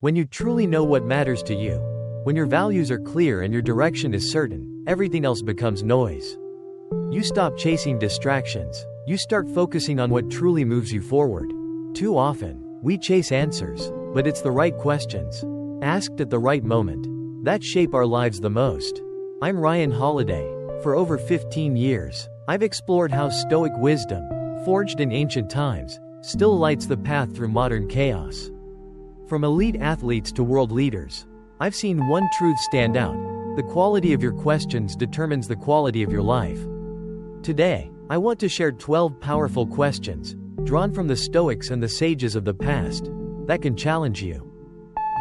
When you truly know what matters to you, when your values are clear and your direction is certain, everything else becomes noise. You stop chasing distractions. You start focusing on what truly moves you forward. Too often, we chase answers, but it's the right questions, asked at the right moment, that shape our lives the most. I'm Ryan Holiday. For over 15 years, I've explored how Stoic wisdom, forged in ancient times, still lights the path through modern chaos. From elite athletes to world leaders, I've seen one truth stand out: the quality of your questions determines the quality of your life. Today, I want to share 12 powerful questions, drawn from the Stoics and the sages of the past, that can challenge you,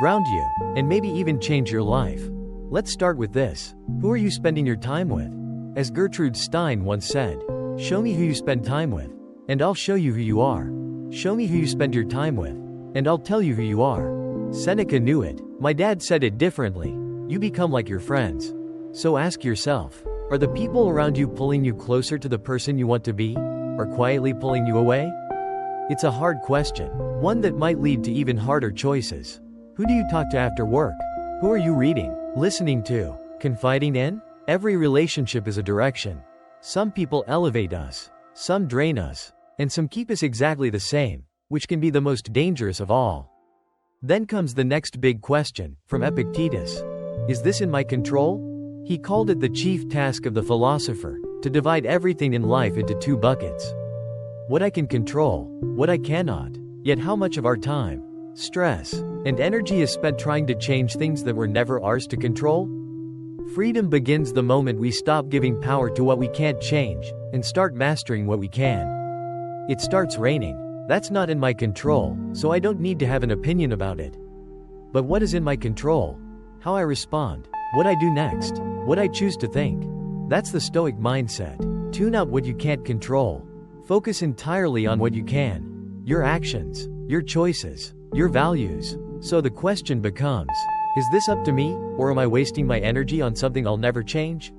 ground you, and maybe even change your life. Let's start with this. Who are you spending your time with? As Gertrude Stein once said, "Show me who you spend time with, and I'll show you who you are. Show me who you spend your time with, and I'll tell you who you are." Seneca knew it. My dad said it differently. You become like your friends. So ask yourself, are the people around you pulling you closer to the person you want to be, or quietly pulling you away? It's a hard question, one that might lead to even harder choices. Who do you talk to after work? Who are you reading, listening to, confiding in? Every relationship is a direction. Some people elevate us, some drain us, and some keep us exactly the same, which can be the most dangerous of all. Then comes the next big question, from Epictetus. Is this in my control? He called it the chief task of the philosopher, to divide everything in life into two buckets. What I can control, what I cannot. Yet how much of our time, stress, and energy is spent trying to change things that were never ours to control? Freedom begins the moment we stop giving power to what we can't change, and start mastering what we can. It starts raining. That's not in my control, so I don't need to have an opinion about it. But what is in my control? How I respond, what I do next, what I choose to think. That's the Stoic mindset. Tune out what you can't control. Focus entirely on what you can. Your actions, your choices, your values. So the question becomes, is this up to me, or am I wasting my energy on something I'll never change?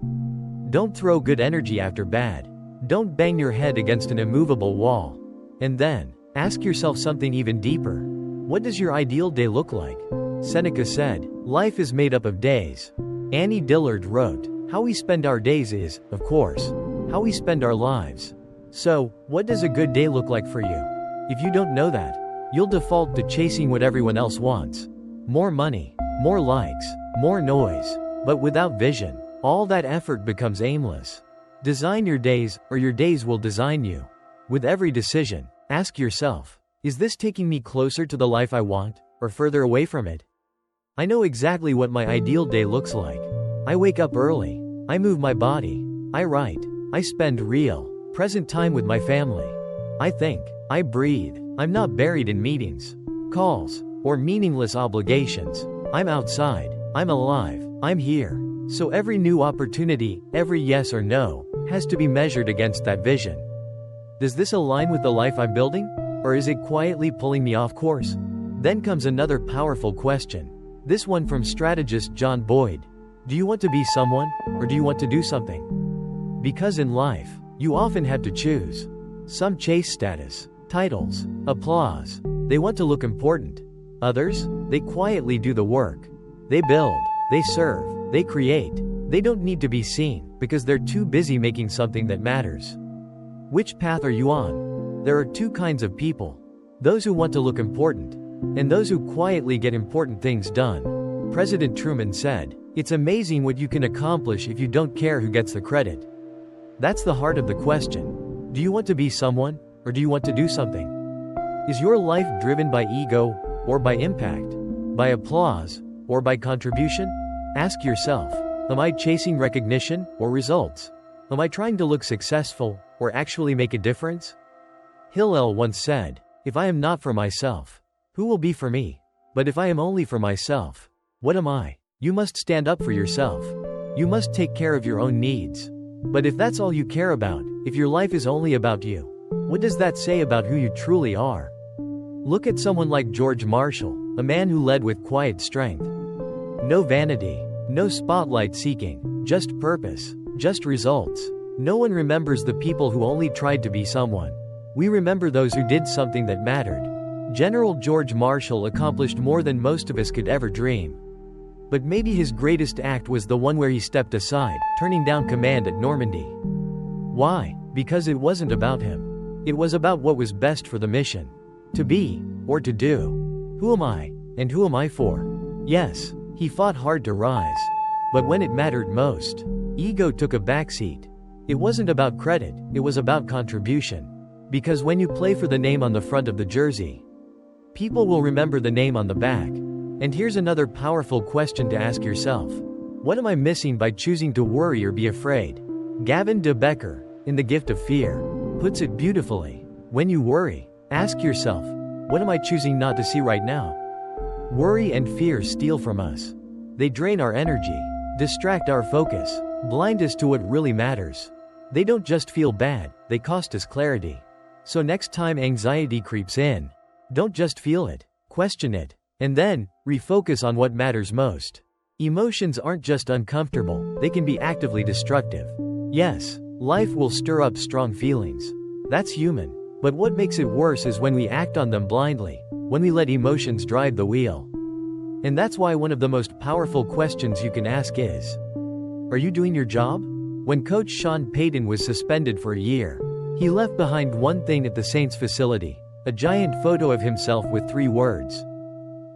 Don't throw good energy after bad. Don't bang your head against an immovable wall. And then, ask yourself something even deeper. What does your ideal day look like? Seneca said, "Life is made up of days." Annie Dillard wrote, "How we spend our days is, of course, how we spend our lives." So, what does a good day look like for you? If you don't know that, you'll default to chasing what everyone else wants. More money, more likes, more noise. But without vision, all that effort becomes aimless. Design your days, or your days will design you. With every decision, ask yourself, is this taking me closer to the life I want, or further away from it? I know exactly what my ideal day looks like. I wake up early. I move my body. I write. I spend real, present time with my family. I think. I breathe. I'm not buried in meetings, calls, or meaningless obligations. I'm outside. I'm alive. I'm here. So every new opportunity, every yes or no, has to be measured against that vision. Does this align with the life I'm building? Or is it quietly pulling me off course? Then comes another powerful question. This one from strategist John Boyd. Do you want to be someone, or do you want to do something? Because in life, you often have to choose. Some chase status, titles, applause. They want to look important. Others, they quietly do the work. They build, they serve, they create. They don't need to be seen, because they're too busy making something that matters. Which path are you on? There are two kinds of people. Those who want to look important, and those who quietly get important things done. President Truman said, "It's amazing what you can accomplish if you don't care who gets the credit." That's the heart of the question. Do you want to be someone, or do you want to do something? Is your life driven by ego, or by impact? By applause, or by contribution? Ask yourself, am I chasing recognition, or results? Am I trying to look successful, or actually make a difference? Hillel once said, "If I am not for myself, who will be for me? But if I am only for myself, what am I?" You must stand up for yourself. You must take care of your own needs. But if that's all you care about, if your life is only about you, what does that say about who you truly are? Look at someone like George Marshall, a man who led with quiet strength. No vanity, no spotlight seeking, just purpose, just results. No one remembers the people who only tried to be someone. We remember those who did something that mattered. General George Marshall accomplished more than most of us could ever dream. But maybe his greatest act was the one where he stepped aside, turning down command at Normandy. Why? Because it wasn't about him. It was about what was best for the mission. To be, or to do. Who am I, and who am I for? Yes, he fought hard to rise. But when it mattered most, ego took a backseat. It wasn't about credit, it was about contribution. Because when you play for the name on the front of the jersey, people will remember the name on the back. And here's another powerful question to ask yourself. What am I missing by choosing to worry or be afraid? Gavin de Becker, in The Gift of Fear, puts it beautifully. When you worry, ask yourself, what am I choosing not to see right now? Worry and fear steal from us. They drain our energy, distract our focus, blind us to what really matters. They don't just feel bad, they cost us clarity. So next time anxiety creeps in, don't just feel it, question it, and then, refocus on what matters most. Emotions aren't just uncomfortable, they can be actively destructive. Yes, life will stir up strong feelings. That's human. But what makes it worse is when we act on them blindly, when we let emotions drive the wheel. And that's why one of the most powerful questions you can ask is, are you doing your job? When Coach Sean Payton was suspended for a year, he left behind one thing at the Saints facility, a giant photo of himself with 3 words.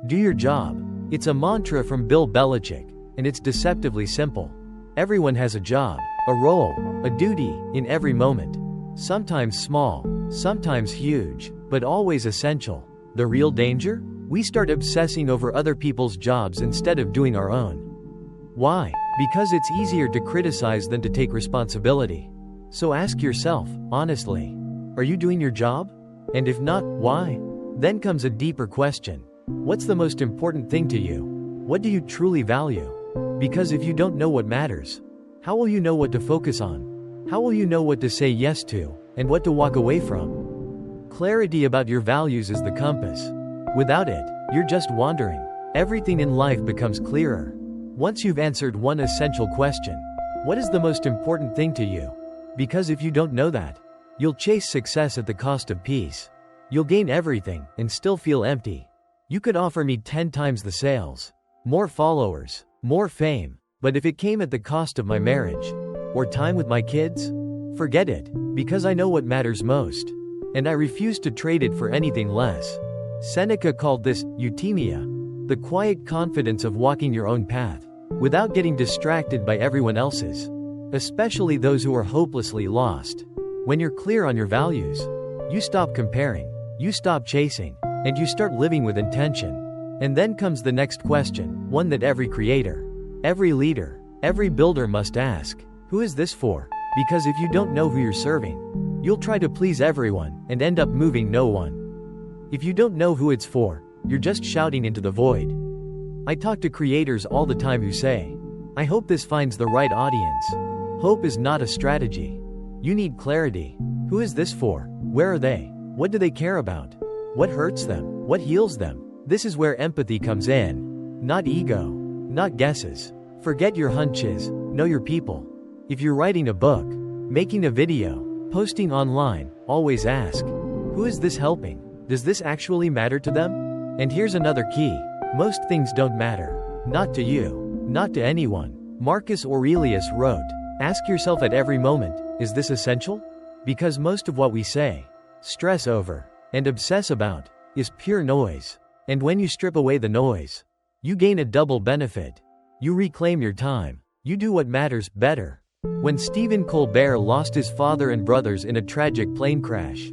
Do your job. It's a mantra from Bill Belichick, and it's deceptively simple. Everyone has a job, a role, a duty, in every moment. Sometimes small, sometimes huge, but always essential. The real danger? We start obsessing over other people's jobs instead of doing our own. Why? Because it's easier to criticize than to take responsibility. So ask yourself, honestly, are you doing your job? And if not, why? Then comes a deeper question. What's the most important thing to you? What do you truly value? Because if you don't know what matters, how will you know what to focus on? How will you know what to say yes to, and what to walk away from? Clarity about your values is the compass. Without it, you're just wandering. Everything in life becomes clearer. Once you've answered one essential question, what is the most important thing to you? Because if you don't know that, you'll chase success at the cost of peace. You'll gain everything, and still feel empty. You could offer me 10 times the sales, more followers, more fame, but if it came at the cost of my marriage, or time with my kids? Forget it, because I know what matters most. And I refuse to trade it for anything less. Seneca called this euthymia, the quiet confidence of walking your own path, without getting distracted by everyone else's, especially those who are hopelessly lost. When you're clear on your values, you stop comparing, you stop chasing, and you start living with intention. And then comes the next question, one that every creator, every leader, every builder must ask. Who is this for? Because if you don't know who you're serving, you'll try to please everyone and end up moving no one. If you don't know who it's for, you're just shouting into the void. I talk to creators all the time who say, I hope this finds the right audience. Hope is not a strategy. You need clarity. Who is this for? Where are they? What do they care about? What hurts them? What heals them? This is where empathy comes in. Not ego. Not guesses. Forget your hunches. Know your people. If you're writing a book, making a video, posting online, always ask, who is this helping? Does this actually matter to them? And here's another key. Most things don't matter. Not to you. Not to anyone. Marcus Aurelius wrote, ask yourself at every moment, is this essential? Because most of what we say, stress over, and obsess about, is pure noise. And when you strip away the noise, you gain a double benefit. You reclaim your time. You do what matters better. When Stephen Colbert lost his father and brothers in a tragic plane crash,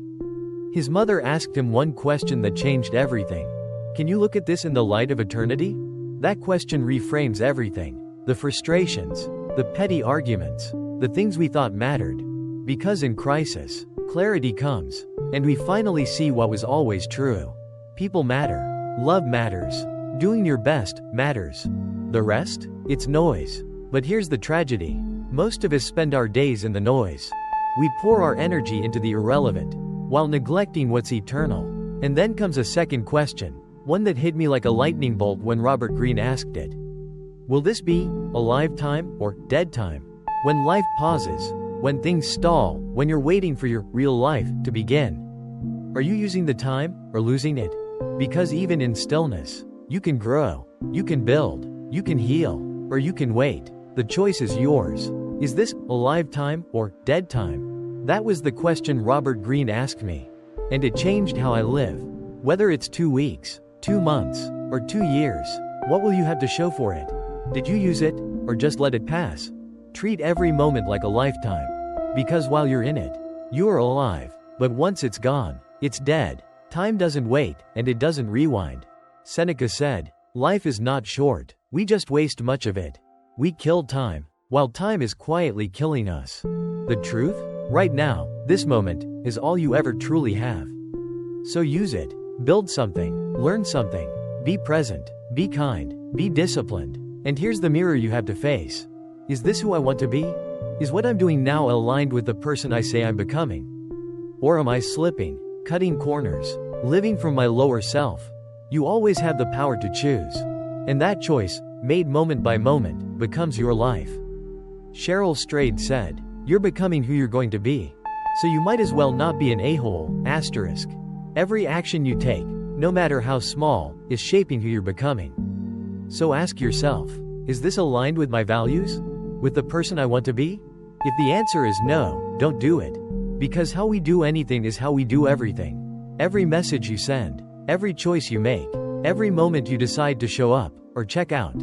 his mother asked him one question that changed everything. Can you look at this in the light of eternity? That question reframes everything. The frustrations, the petty arguments, the things we thought mattered. Because in crisis, clarity comes, and we finally see what was always true. People matter. Love matters. Doing your best matters. The rest? It's noise. But here's the tragedy. Most of us spend our days in the noise. We pour our energy into the irrelevant, while neglecting what's eternal. And then comes a second question, one that hit me like a lightning bolt when Robert Greene asked it. Will this be alive time or dead time? When life pauses, when things stall, when you're waiting for your real life to begin. Are you using the time or losing it? Because even in stillness, you can grow, you can build, you can heal, or you can wait. The choice is yours. Is this alive time or dead time? That was the question Robert Greene asked me. And it changed how I live. Whether it's 2 weeks, 2 months, or 2 years, what will you have to show for it? Did you use it, or just let it pass? Treat every moment like a lifetime. Because while you're in it, you are alive. But once it's gone, it's dead. Time doesn't wait, and it doesn't rewind. Seneca said, "Life is not short, we just waste much of it. We kill time, while time is quietly killing us." The truth? Right now, this moment, is all you ever truly have. So use it. Build something, learn something, be present, be kind, be disciplined. And here's the mirror you have to face. Is this who I want to be? Is what I'm doing now aligned with the person I say I'm becoming? Or am I slipping, cutting corners, living from my lower self? You always have the power to choose. And that choice, made moment by moment, becomes your life. Cheryl Strayed said, "You're becoming who you're going to be. So you might as well not be an a-hole, asterisk." Every action you take, no matter how small, is shaping who you're becoming. So ask yourself, is this aligned with my values? With the person I want to be? If the answer is no, don't do it. Because how we do anything is how we do everything. Every message you send, every choice you make, every moment you decide to show up or check out,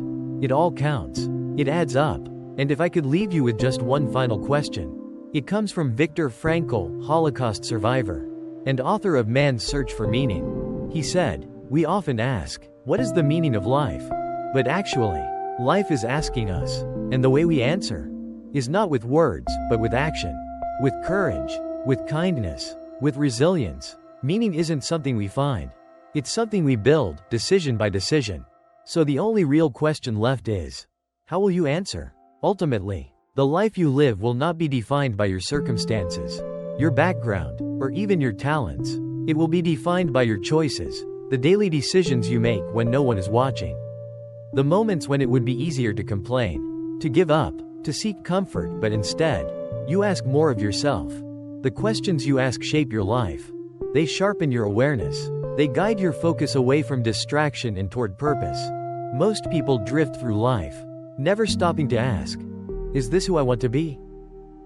it all counts. It adds up. And if I could leave you with just one final question, it comes from Viktor Frankl, Holocaust survivor and author of Man's Search for Meaning. He said, "We often ask, what is the meaning of life? But actually, life is asking us, and the way we answer is not with words, but with action, with courage, with kindness, with resilience." Meaning isn't something we find. It's something we build, decision by decision. So the only real question left is, how will you answer? Ultimately, the life you live will not be defined by your circumstances, your background, or even your talents. It will be defined by your choices, the daily decisions you make when no one is watching. The moments when it would be easier to complain, to give up, to seek comfort, but instead, you ask more of yourself. The questions you ask shape your life. They sharpen your awareness. They guide your focus away from distraction and toward purpose. Most people drift through life, never stopping to ask, is this who I want to be?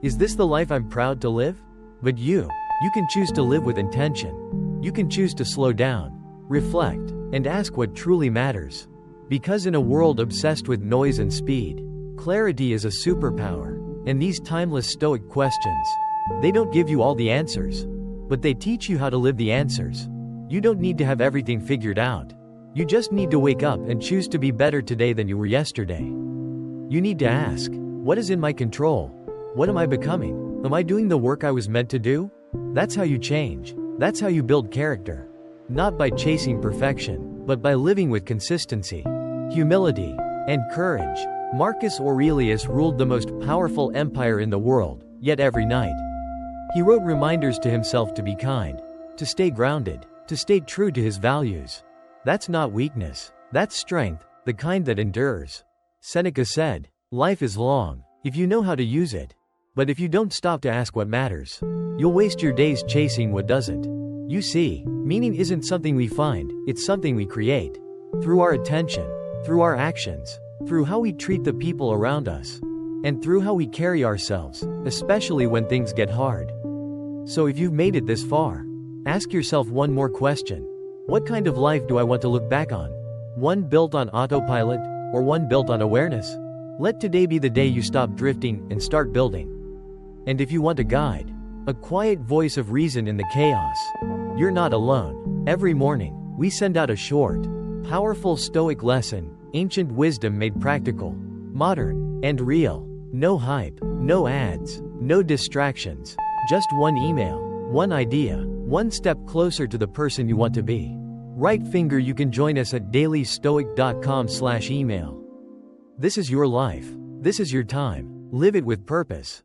Is this the life I'm proud to live? But you can choose to live with intention. You can choose to slow down, reflect, and ask what truly matters. Because in a world obsessed with noise and speed, clarity is a superpower. And these timeless Stoic questions, they don't give you all the answers, but they teach you how to live the answers. You don't need to have everything figured out. You just need to wake up and choose to be better today than you were yesterday. You need to ask, what is in my control? What am I becoming? Am I doing the work I was meant to do? That's how you change. That's how you build character. Not by chasing perfection, but by living with consistency, humility, and courage. Marcus Aurelius ruled the most powerful empire in the world, yet every night, he wrote reminders to himself to be kind, to stay grounded, to stay true to his values. That's not weakness. That's strength, the kind that endures. Seneca said, "Life is long, if you know how to use it. But if you don't stop to ask what matters, you'll waste your days chasing what doesn't." You see, meaning isn't something we find, it's something we create. Through our attention, through our actions, through how we treat the people around us, and through how we carry ourselves, especially when things get hard. So if you've made it this far, ask yourself one more question. What kind of life do I want to look back on? One built on autopilot, or one built on awareness? Let today be the day you stop drifting and start building. And if you want a guide, a quiet voice of reason in the chaos, you're not alone. Every morning, we send out a short, powerful Stoic lesson, ancient wisdom made practical, modern, and real. No hype, no ads, no distractions, just one email, one idea, one step closer to the person you want to be. Right finger, you can join us at dailystoic.com/email. This is your life. This is your time. Live it with purpose.